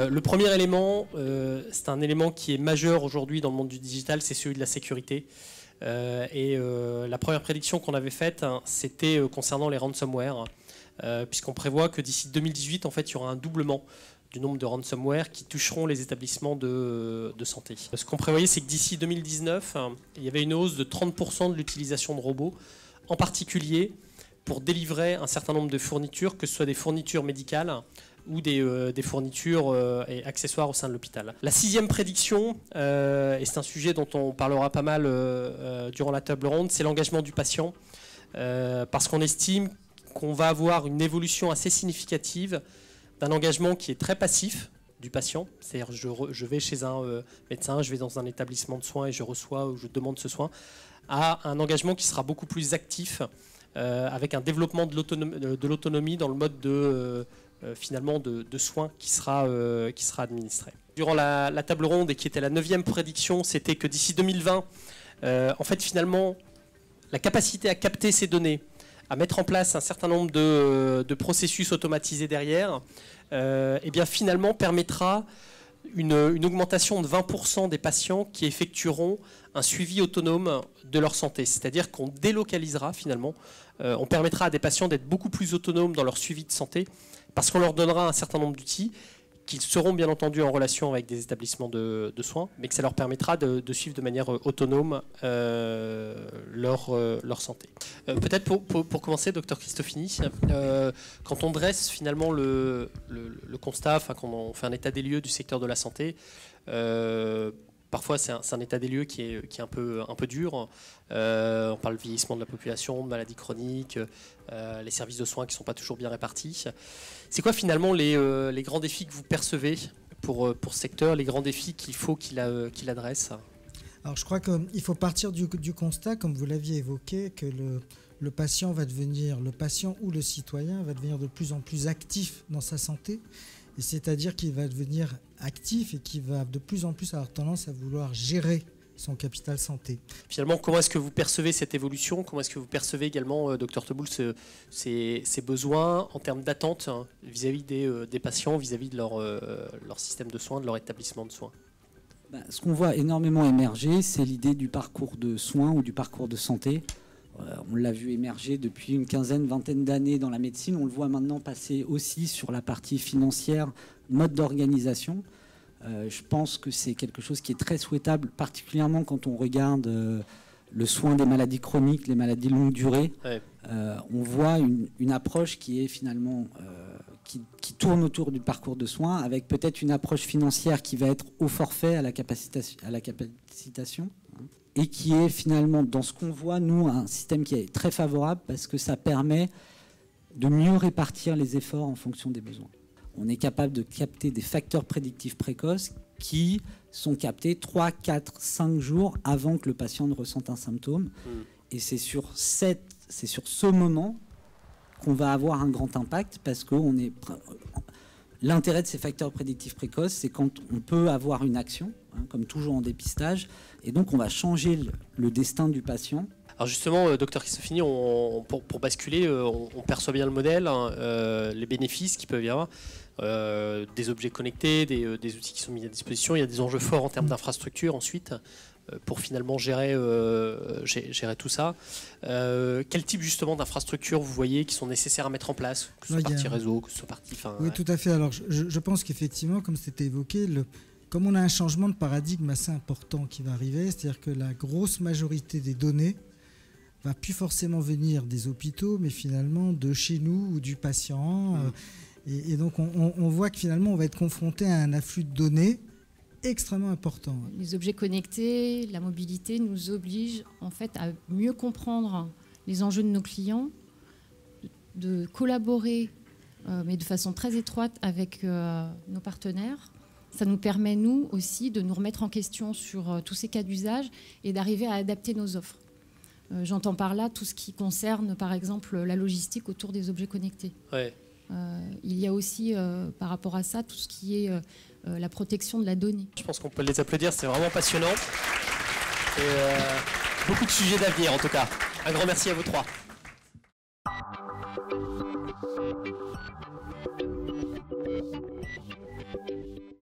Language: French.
Le premier élément, c'est un élément qui est majeur aujourd'hui dans le monde du digital, c'est celui de la sécurité. La première prédiction qu'on avait faite, hein, c'était concernant les ransomware, puisqu'on prévoit que d'ici 2018, en fait, il y aura un doublement du nombre de ransomware qui toucheront les établissements de santé. Ce qu'on prévoyait, c'est que d'ici 2019, il y avait une hausse de 30% de l'utilisation de robots, en particulier pour délivrer un certain nombre de fournitures, que ce soit des fournitures médicales ou des fournitures et accessoires au sein de l'hôpital. La sixième prédiction, et c'est un sujet dont on parlera pas mal durant la table ronde, c'est l'engagement du patient, parce qu'on estime qu'on va avoir une évolution assez significative d'un engagement qui est très passif du patient, c'est-à-dire je vais chez un médecin, je vais dans un établissement de soins et je reçois ou je demande ce soin, à un engagement qui sera beaucoup plus actif, avec un développement de l'autonomie dans le mode finalement de soins qui sera administré. Durant la table ronde, et qui était la 9e prédiction, c'était que d'ici 2020, en fait finalement, la capacité à capter ces données, à mettre en place un certain nombre de processus automatisés derrière, et bien finalement permettra une augmentation de 20% des patients qui effectueront un suivi autonome de leur santé. C'est-à-dire qu'on délocalisera finalement, on permettra à des patients d'être beaucoup plus autonomes dans leur suivi de santé, parce qu'on leur donnera un certain nombre d'outils qui seront bien entendu en relation avec des établissements de soins, mais que ça leur permettra de suivre de manière autonome leur santé. Peut-être pour commencer, docteur Cristofini, quand on dresse finalement le constat, enfin, quand on fait un état des lieux du secteur de la santé, parfois c'est un état des lieux qui est un peu dur. On parle de vieillissement de la population, de maladies chroniques, les services de soins qui ne sont pas toujours bien répartis. C'est quoi finalement les grands défis que vous percevez pour ce secteur, les grands défis qu'il faut qu'il adresse? Alors je crois qu'il faut partir du constat, comme vous l'aviez évoqué, que le patient va devenir, le patient ou le citoyen va devenir de plus en plus actif dans sa santé. Et c'est-à-dire qu'il va devenir actif et qu'il va de plus en plus avoir tendance à vouloir gérer son capital santé. Finalement, comment est-ce que vous percevez cette évolution? Comment est-ce que vous percevez également, Dr Teboul, ces besoins en termes d'attente, hein, vis-à-vis des patients, vis-à-vis de leur système de soins, de leur établissement de soins? Ce qu'on voit énormément émerger, c'est l'idée du parcours de soins ou du parcours de santé. On l'a vu émerger depuis une quinzaine, vingtaine d'années dans la médecine. On le voit maintenant passer aussi sur la partie financière, mode d'organisation. Je pense que c'est quelque chose qui est très souhaitable, particulièrement quand on regarde le soin des maladies chroniques, les maladies longue durée. Ouais. On voit une approche qui est finalement qui tourne autour du parcours de soins, avec peut-être une approche financière qui va être au forfait, à la capacitation, et qui est finalement, dans ce qu'on voit, nous, un système qui est très favorable parce que ça permet de mieux répartir les efforts en fonction des besoins. On est capable de capter des facteurs prédictifs précoces qui sont captés 3, 4, 5 jours avant que le patient ne ressente un symptôme. Et c'est sur ce moment qu'on va avoir un grand impact, parce que l'intérêt de ces facteurs prédictifs précoces, c'est quand on peut avoir une action, hein, comme toujours en dépistage, et donc on va changer le destin du patient. Alors justement, docteur Cristofini, pour basculer, on perçoit bien le modèle, hein, les bénéfices qu'il peut y avoir, des objets connectés, des outils qui sont mis à disposition. Il y a des enjeux forts en termes d'infrastructure ensuite, pour finalement gérer tout ça. Quel type justement d'infrastructures vous voyez qui sont nécessaires à mettre en place, que ce soit partie réseau, que ce soit partie... Oui, tout à fait. Alors je pense qu'effectivement, comme c'était évoqué, comme on a un changement de paradigme assez important qui va arriver, c'est-à-dire que la grosse majorité des données va plus forcément venir des hôpitaux, mais finalement de chez nous ou du patient. Et donc on voit que finalement on va être confronté à un afflux de données extrêmement important. Les objets connectés, la mobilité nous obligent en fait à mieux comprendre les enjeux de nos clients, de collaborer, mais de façon très étroite avec nos partenaires. Ça nous permet, nous aussi, de nous remettre en question sur tous ces cas d'usage et d'arriver à adapter nos offres. J'entends par là tout ce qui concerne, par exemple, la logistique autour des objets connectés. Ouais. Il y a aussi, par rapport à ça, tout ce qui est la protection de la donnée. Je pense qu'on peut les applaudir, c'est vraiment passionnant. Et beaucoup de sujets d'avenir en tout cas. Un grand merci à vous trois.